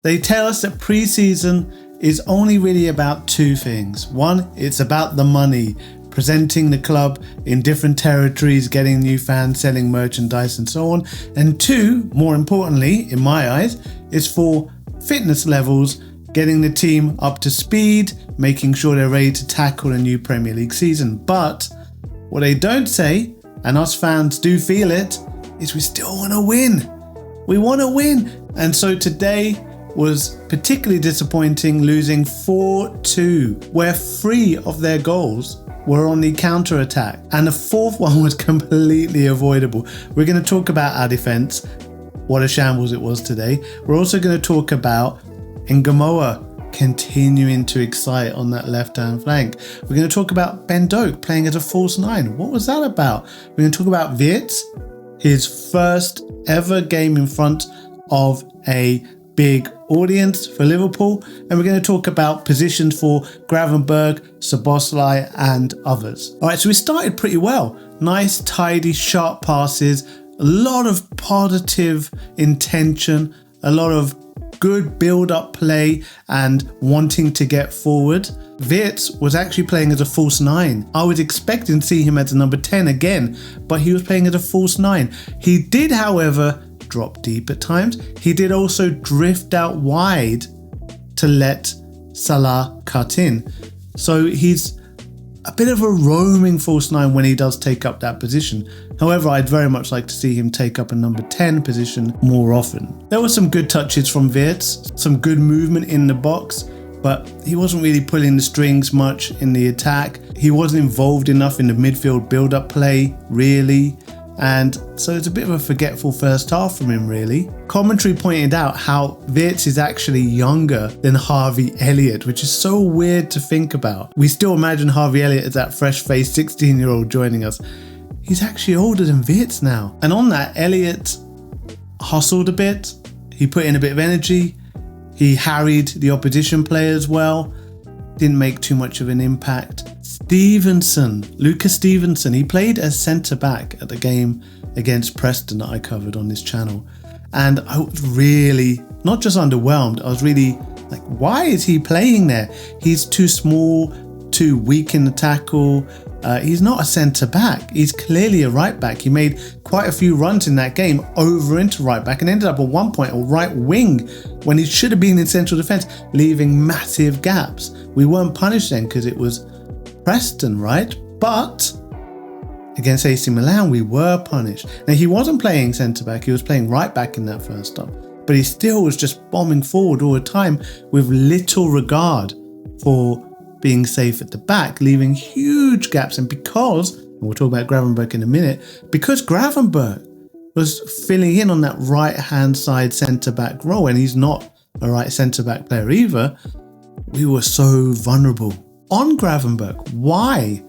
They tell us that pre-season is only really about two things. One, it's about the money, presenting the club in different territories, getting new fans, selling merchandise and so on. And two, more importantly, in my eyes, is for fitness levels, getting the team up to speed, making sure they're ready to tackle a new Premier League season. But what they don't say, and us fans do feel it, is we still want to win. We want to win. And so today was particularly disappointing, losing 4-2, where 3 of their goals were on the counter-attack, and the 4th one was completely avoidable. We're going to talk about our defence, what a shambles it was today. We're also going to talk about Ngumoha continuing to excite on that left-hand flank. We're going to talk about Ben Doak playing as a false 9. What was that about? We're going to talk about Wirtz, his first ever game in front of a big audience for Liverpool, and we're going to talk about positions for Gravenberch, Szoboszlai and others. Alright, so we started pretty well. Nice, tidy, sharp passes, a lot of positive intention, a lot of good build-up play and wanting to get forward. Wirtz was actually playing as a false 9. I was expecting to see him as a number 10 again, but he was playing as a false 9. He did, however, drop deep at times. He did also drift out wide to let Salah cut in. So he's a bit of a roaming false 9 when he does take up that position. However, I'd very much like to see him take up a number 10 position more often. There were some good touches from Wirtz, some good movement in the box, but he wasn't really pulling the strings much in the attack. He wasn't involved enough in the midfield build-up play, really. And so it's a bit of a forgetful first half from him, really. Commentary pointed out how Wirtz is actually younger than Harvey Elliott, which is so weird to think about. We still imagine Harvey Elliott as that fresh-faced 16-year-old joining us. He's actually older than Wirtz now. And on that, Elliott hustled a bit. He put in a bit of energy. He harried the opposition players well. Didn't make too much of an impact. Lucas Stevenson, he played as centre-back at the game against Preston that I covered on this channel. And I was really, not just underwhelmed, I was really like, why is he playing there? He's too small, too weak in the tackle. He's not a centre-back. He's clearly a right-back. He made quite a few runs in that game over into right-back and ended up at one point on right wing when he should have been in central defence, leaving massive gaps. We weren't punished then because it was Preston, right? But against AC Milan, we were punished. Now, he wasn't playing centre-back. He was playing right-back in that first half. But he still was just bombing forward all the time with little regard for being safe at the back, leaving huge gaps. And because, and we'll talk about Gravenberch in a minute, because Gravenberch was filling in on that right-hand side centre-back role, and he's not a right centre-back player either, we were so vulnerable. On Gravenberch, why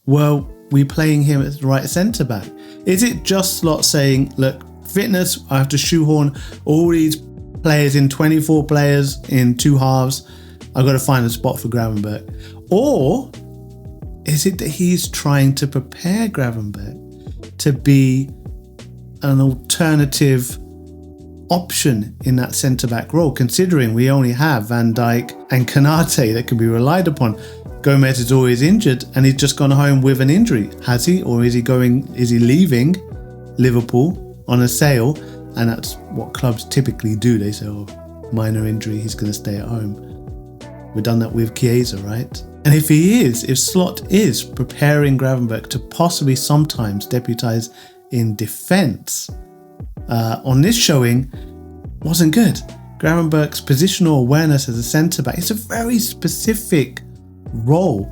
were we playing him as the right centre-back? Is it just Slot saying, look, fitness, I have to shoehorn all these players in, 24 players in 2 halves, I've got to find a spot for Gravenberch? Or is it that he's trying to prepare Gravenberch to be an alternative option in that centre-back role, considering we only have Van Dijk and Konate that can be relied upon? Gomez is always injured and he's just gone home with an injury. Has he? Or is he leaving Liverpool on a sale? And that's what clubs typically do. They say, oh, minor injury, he's going to stay at home. We've done that with Chiesa, right? And if Slot is preparing Gravenberch to possibly sometimes deputise in defence, on this showing wasn't good. Gravenberch's positional awareness as a centre-back, it's a very specific role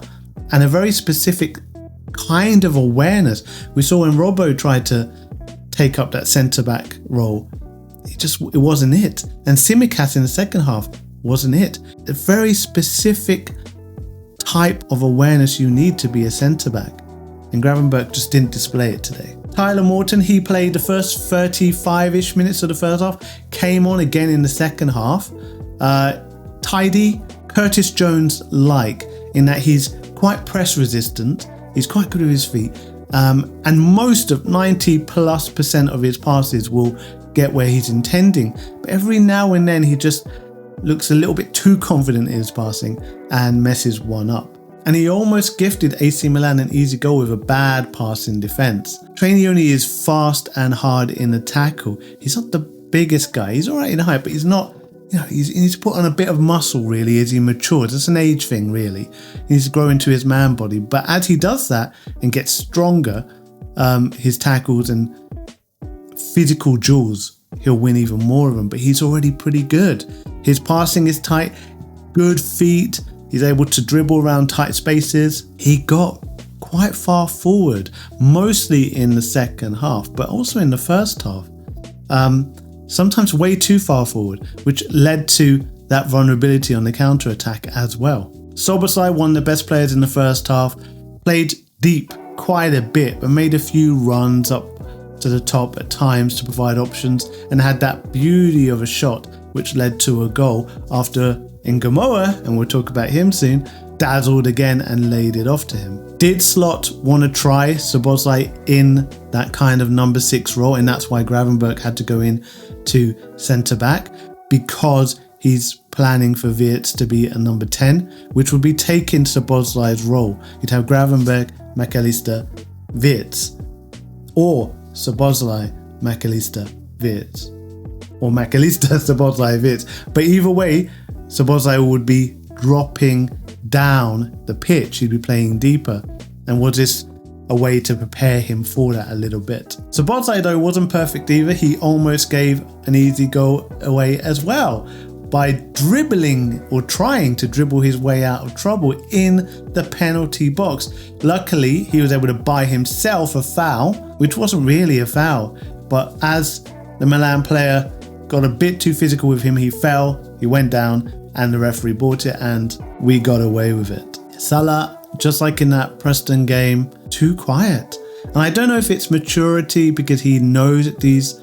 and a very specific kind of awareness. We saw when Robbo tried to take up that centre-back role, it wasn't it. And Tsimikas in the second half wasn't it. A very specific type of awareness you need to be a centre-back, and Gravenberch just didn't display it today. Tyler Morton, he played the first 35-ish minutes of the first half, came on again in the second half. Tidy, Curtis Jones-like, in that he's quite press resistant, he's quite good with his feet, and most of 90+% of his passes will get where he's intending. But every now and then he just looks a little bit too confident in his passing and messes one up. And he almost gifted AC Milan an easy goal with a bad pass in defence. Trainioni is fast and hard in the tackle. He's not the biggest guy. He's alright in height, but he's not, he needs to put on a bit of muscle really as he matures. It's an age thing really. He needs to grow into his man body. But as he does that and gets stronger, his tackles and physical duels, he'll win even more of them. But he's already pretty good. His passing is tight, good feet. He's able to dribble around tight spaces. He got quite far forward, mostly in the second half, but also in the first half. Sometimes way too far forward, which led to that vulnerability on the counter-attack as well. Szoboszlai, one of the best players in the first half, played deep quite a bit, but made a few runs up to the top at times to provide options, and had that beauty of a shot, which led to a goal after Ngumoha, and we'll talk about him soon, dazzled again and laid it off to him. Did Slot want to try Szoboszlai in that kind of number 6 role, and that's why Gravenberch had to go in to centre back, because he's planning for Wirtz to be a number 10, which would be taking Szoboszlai's role. You'd have Gravenberch, McAllister, Wirtz, or Szoboszlai, McAllister, Wirtz, or McAllister, Szoboszlai, Wirtz. But either way, Szoboszlai would be dropping down the pitch. He'd be playing deeper. And was this a way to prepare him for that a little bit? Szoboszlai though wasn't perfect either. He almost gave an easy goal away as well by dribbling or trying to dribble his way out of trouble in the penalty box. Luckily, he was able to buy himself a foul, which wasn't really a foul. But as the Milan player got a bit too physical with him, he fell, he went down, and the referee bought it, and we got away with it. Salah, just like in that Preston game, too quiet. And I don't know if it's maturity, because he knows that these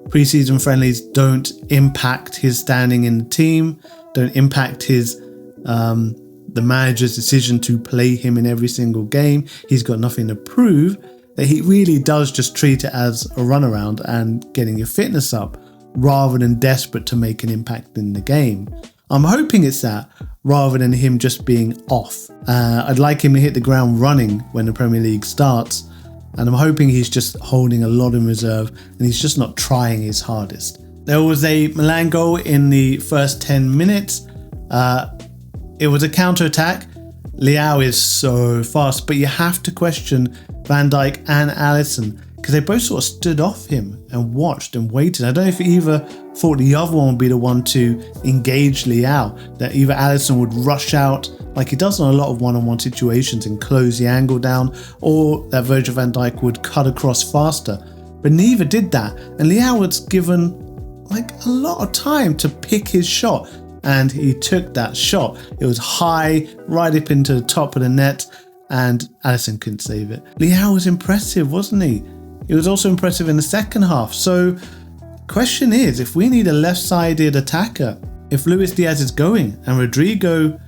preseason friendlies don't impact his standing in the team, don't impact his the manager's decision to play him in every single game. He's got nothing to prove, that he really does just treat it as a runaround and getting your fitness up, rather than desperate to make an impact in the game. I'm hoping it's that, rather than him just being off. I'd like him to hit the ground running when the Premier League starts, and I'm hoping he's just holding a lot in reserve and he's just not trying his hardest. There was a Milan goal in the first 10 minutes. It was a counter-attack. Leao is so fast, but you have to question Van Dijk and Alisson, because they both sort of stood off him and watched and waited. I don't know if either thought the other one would be the one to engage Leao, that either Alisson would rush out like he does on a lot of one-on-one situations and close the angle down, or that Virgil van Dijk would cut across faster. But neither did that, and Leao was given like a lot of time to pick his shot, and he took that shot. It was high, right up into the top of the net, and Alisson couldn't save it. Leao was impressive, wasn't he? It was also impressive in the second half. So question is, if we need a left-sided attacker, if Luis Diaz is going and Rodrigo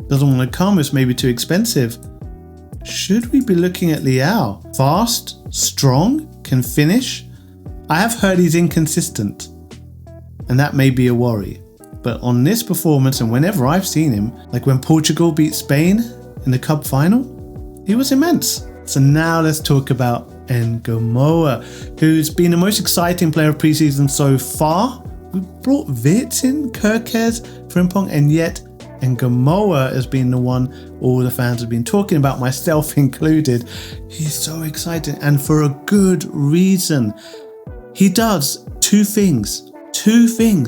doesn't want to come, it's maybe too expensive, should we be looking at Leao? Fast, strong, can finish? I have heard he's inconsistent, and that may be a worry. But on this performance, and whenever I've seen him, like when Portugal beat Spain in the cup final, he was immense. So now let's talk about Ngumoha, who's been the most exciting player of preseason so far. We brought Wirtz in, Kerkez, Frimpong, and yet Ngumoha has been the one all the fans have been talking about, myself included. He's so exciting, and for a good reason. He does two things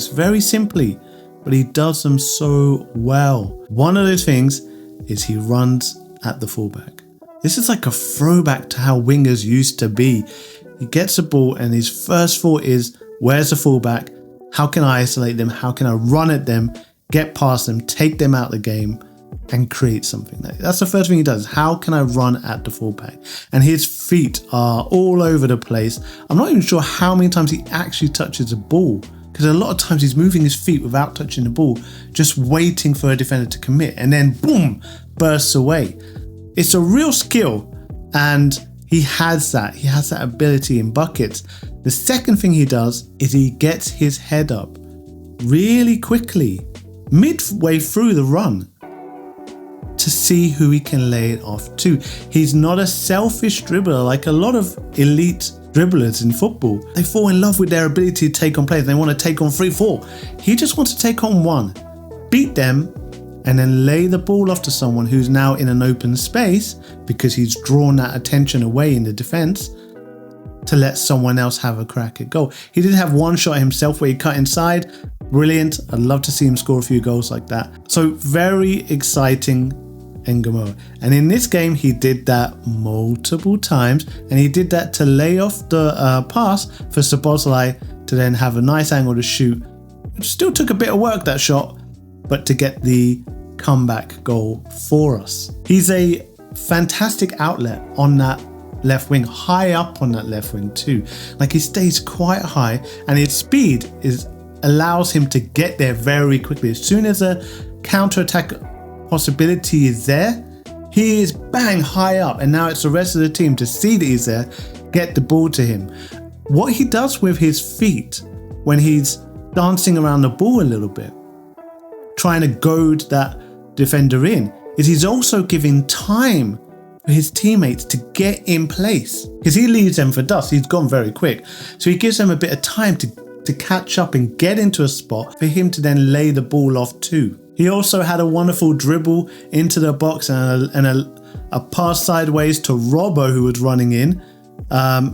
very simply, but he does them so well. One of those things is he runs at the fullback. This is like a throwback to how wingers used to be. He gets a ball and his first thought is, where's the fullback? How can I isolate them? How can I run at them, get past them, take them out of the game, and create something? That's the first thing he does. How can I run at the fullback? And his feet are all over the place. I'm not even sure how many times he actually touches the ball, because a lot of times he's moving his feet without touching the ball, just waiting for a defender to commit, and then boom, bursts away. It's a real skill, and he has that ability in buckets. The second thing he does is he gets his head up really quickly, midway through the run, to see who he can lay it off to. He's not a selfish dribbler like a lot of elite dribblers in football. They fall in love with their ability to take on players. They want to take on 3-4. He just wants to take on one, beat them, and then lay the ball off to someone who's now in an open space because he's drawn that attention away in the defense to let someone else have a crack at goal. He did have one shot himself where he cut inside. Brilliant. I'd love to see him score a few goals like that. So very exciting, Ngumoha. And in this game, he did that multiple times, and he did that to lay off the pass for Szoboszlai to then have a nice angle to shoot. It still took a bit of work, that shot, but to get the comeback goal for us. He's a fantastic outlet on that left wing, high up on that left wing too. Like, he stays quite high, and his speed allows him to get there very quickly. As soon as a counter-attack possibility is there, he is bang high up, and now it's the rest of the team to see that he's there, get the ball to him. What he does with his feet when he's dancing around the ball a little bit, trying to goad that defender in, is he's also giving time for his teammates to get in place, because he leaves them for dust. He's gone very quick, so he gives them a bit of time to catch up and get into a spot for him to then lay the ball off to. He also had a wonderful dribble into the box and a pass sideways to Robbo, who was running in,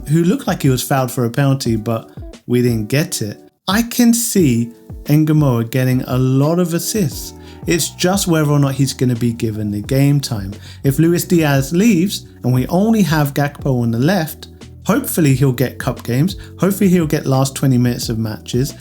who looked like he was fouled for a penalty, but we didn't get it. I can see Ngumoha getting a lot of assists. It's just whether or not he's going to be given the game time. If Luis Diaz leaves and we only have Gakpo on the left, hopefully he'll get cup games. Hopefully he'll get last 20 minutes of matches.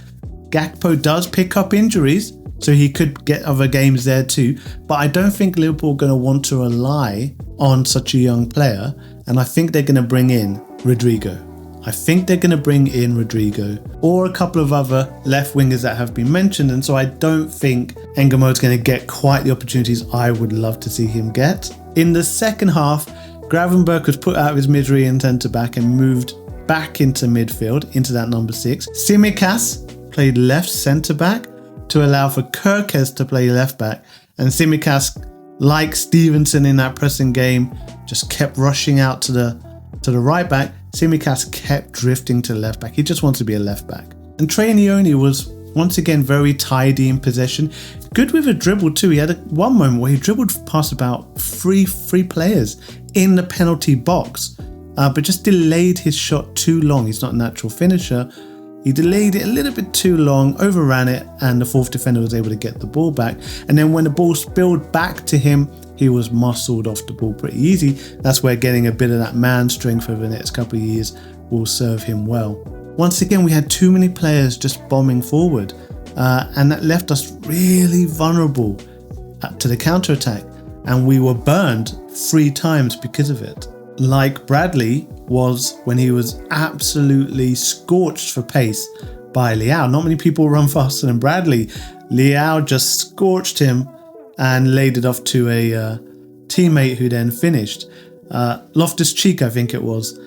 Gakpo does pick up injuries, so he could get other games there too. But I don't think Liverpool are going to want to rely on such a young player. And I think they're going to bring in Rodrigo. I think they're going to bring in Rodrigo or a couple of other left wingers that have been mentioned. And so I don't think Ngumoha is going to get quite the opportunities I would love to see him get. In the second half, Gravenberch was put out of his misery in centre back and moved back into midfield, into that number 6. Tsimikas played left centre back to allow for Kerkez to play left back. And Tsimikas, like Stevenson in that pressing game, just kept rushing out to the right back. Tsimikas kept drifting to left back. He just wants to be a left back. And Trainioni was once again very tidy in possession. Good with a dribble too. He had one moment where he dribbled past about three players in the penalty box, but just delayed his shot too long. He's not a natural finisher. He delayed it a little bit too long, overran it, and the fourth defender was able to get the ball back. And then when the ball spilled back to him, he was muscled off the ball pretty easy. That's where getting a bit of that man strength over the next couple of years will serve him well. Once again, we had too many players just bombing forward, and that left us really vulnerable to the counter-attack, and we were burned 3 times because of it. Like Bradley was when he was absolutely scorched for pace by Leao. Not many people run faster than Bradley. Leao just scorched him and laid it off to a teammate who then finished. Loftus-Cheek, I think it was.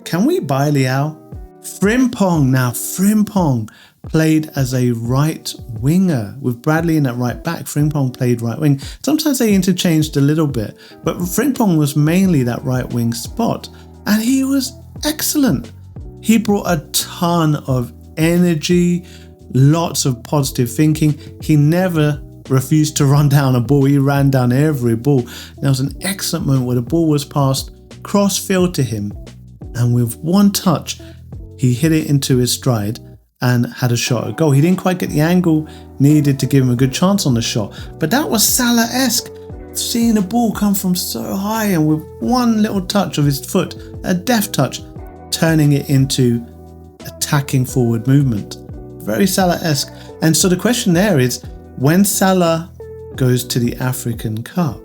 Can we buy Leao? Frimpong. Now, Frimpong played as a right winger with Bradley in that right back. Frimpong played right wing. Sometimes they interchanged a little bit, but Frimpong was mainly that right wing spot, and he was excellent. He brought a ton of energy, lots of positive thinking. He never refused to run down a ball. He ran down every ball. There was an excellent moment where the ball was passed cross-field to him, and with one touch, he hit it into his stride and had a shot at goal. He didn't quite get the angle needed to give him a good chance on the shot, but that was Salah-esque. Seeing the ball come from so high and with one little touch of his foot, a deft touch, turning it into attacking forward movement. Very Salah-esque. And so the question there is, when Salah goes to the African Cup,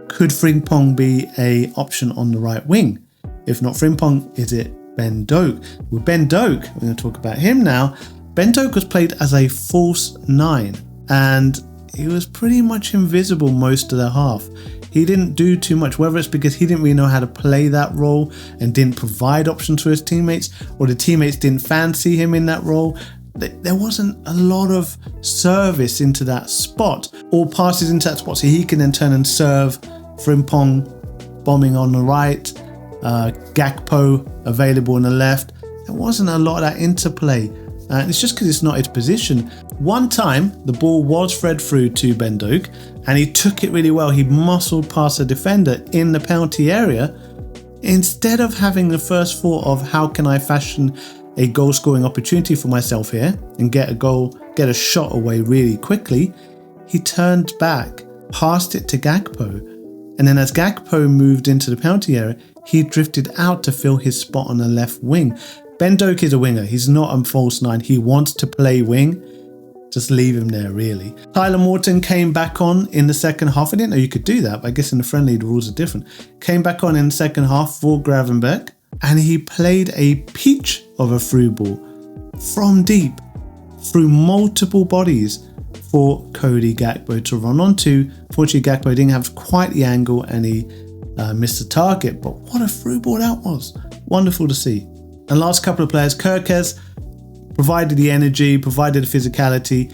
could Frimpong be an option on the right wing? If not Frimpong, is it Ben Doak? With Ben Doak, we're going to talk about him now. Ben Doak was played as a false 9, and he was pretty much invisible most of the half. he didn't do too much, whether it's because he didn't really know how to play that role and didn't provide options for his teammates, or the teammates didn't fancy him in that role. There wasn't a lot of service into that spot, or passes into that spot so he can then turn and serve Frimpong bombing on the right, Gakpo available on the left. There wasn't a lot of that interplay. It's just because it's not his position. One time, the ball was fed through to Ben Doak, and he took it really well. He muscled past a defender in the penalty area. Instead of having the first thought of how can I fashion a goal scoring opportunity for myself here and get a goal, get a shot away really quickly, he turned back, passed it to Gakpo. And then as Gakpo moved into the penalty area, he drifted out to fill his spot on the left wing. Ben Doak is a winger. He's not a false nine. He wants to play wing. Just leave him there, really. Tyler Morton came back on in the second half. I didn't know you could do that, but I guess in the friendly, the rules are different. Came back on in the second half for Gravenberch, and he played a peach of a through ball from deep through multiple bodies for Cody Gakpo to run onto. Fortunately, Gakpo didn't have quite the angle and he missed the target, but what a through ball that was. Wonderful to see. And last couple of players, Kerkez provided the energy, provided the physicality.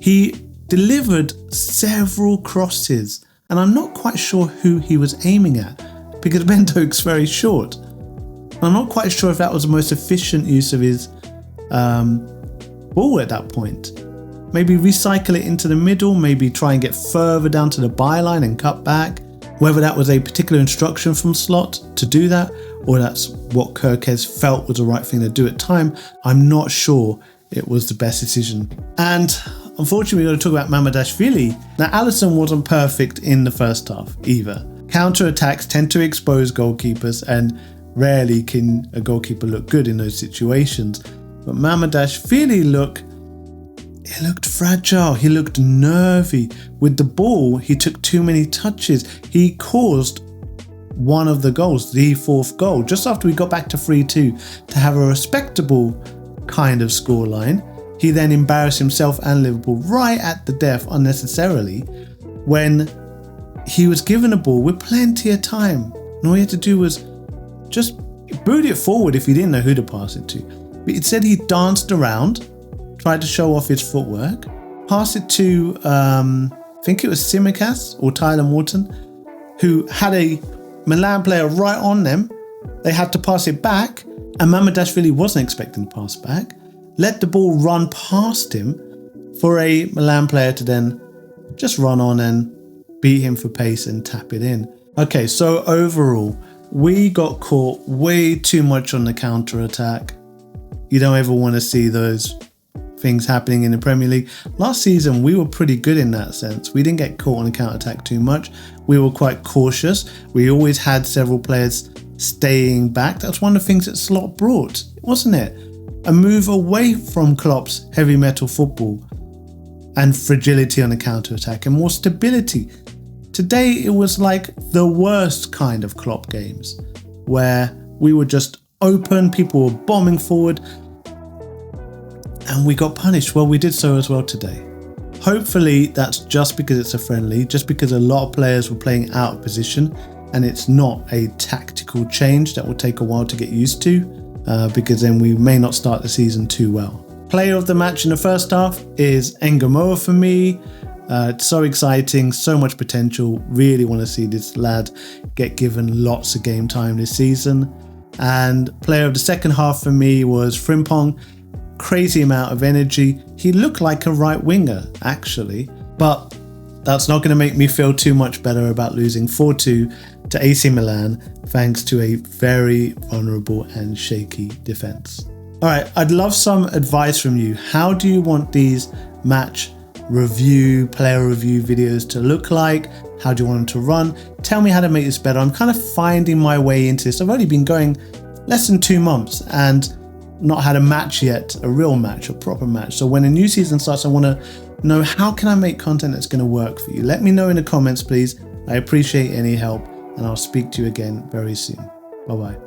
He delivered several crosses, and I'm not quite sure who he was aiming at because Ben Doak's very short. I'm not quite sure if that was the most efficient use of his ball at that point. Maybe recycle it into the middle, maybe try and get further down to the byline and cut back. Whether that was a particular instruction from Slot to do that, or that's what Kerkez felt was the right thing to do at time, I'm not sure it was the best decision. And unfortunately, we've got to talk about Mamardashvili. Now, Alisson wasn't perfect in the first half either. Counter-attacks tend to expose goalkeepers, and rarely can a goalkeeper look good in those situations. But Mamardashvili looked fragile. He looked nervy. With the ball, he took too many touches. He caused one of the goals, the fourth goal, just after we got back to 3-2 to have a respectable kind of scoreline. He then embarrassed himself and Liverpool right at the death unnecessarily when he was given a ball with plenty of time. And all he had to do was just boot it forward if he didn't know who to pass it to. But instead he danced around, tried to show off his footwork, passed it to, I think it was Tsimikas or Tyler Morton, who had a Milan player right on them. They had to pass it back, and Mamardashvili wasn't expecting to pass back. Let the ball run past him for a Milan player to then just run on and beat him for pace and tap it in. Okay, so overall, we got caught way too much on the counter-attack. You don't ever want to see those things happening in the Premier League. Last season, we were pretty good in that sense. We didn't get caught on the counter-attack too much. We were quite cautious. We always had several players staying back. That's one of the things that Slot brought, wasn't it? A move away from Klopp's heavy metal football and fragility on the counter-attack and more stability. Today, it was like the worst kind of Klopp games where we were just open, people were bombing forward, and we got punished. Well, we did so as well today. Hopefully that's just because it's a friendly, just because a lot of players were playing out of position, and it's not a tactical change that will take a while to get used to, because then we may not start the season too well. Player of the match in the first half is Ngumoha for me. It's so exciting, so much potential. Really want to see this lad get given lots of game time this season. And player of the second half for me was Frimpong. Crazy amount of energy. He looked like a right winger, actually, but that's not going to make me feel too much better about losing 4-2 to AC Milan thanks to a very vulnerable and shaky defence. All right, I'd love some advice from you. How do you want these match review, player review videos to look like? How do you want them to run? Tell me how to make this better. I'm kind of finding my way into this. I've only been going less than 2 months and not had a match yet, a real match, a proper match. So when a new season starts, I want to know, how can I make content that's going to work for you? Let me know in the comments, please. I appreciate any help, and I'll speak to you again very soon. Bye-bye.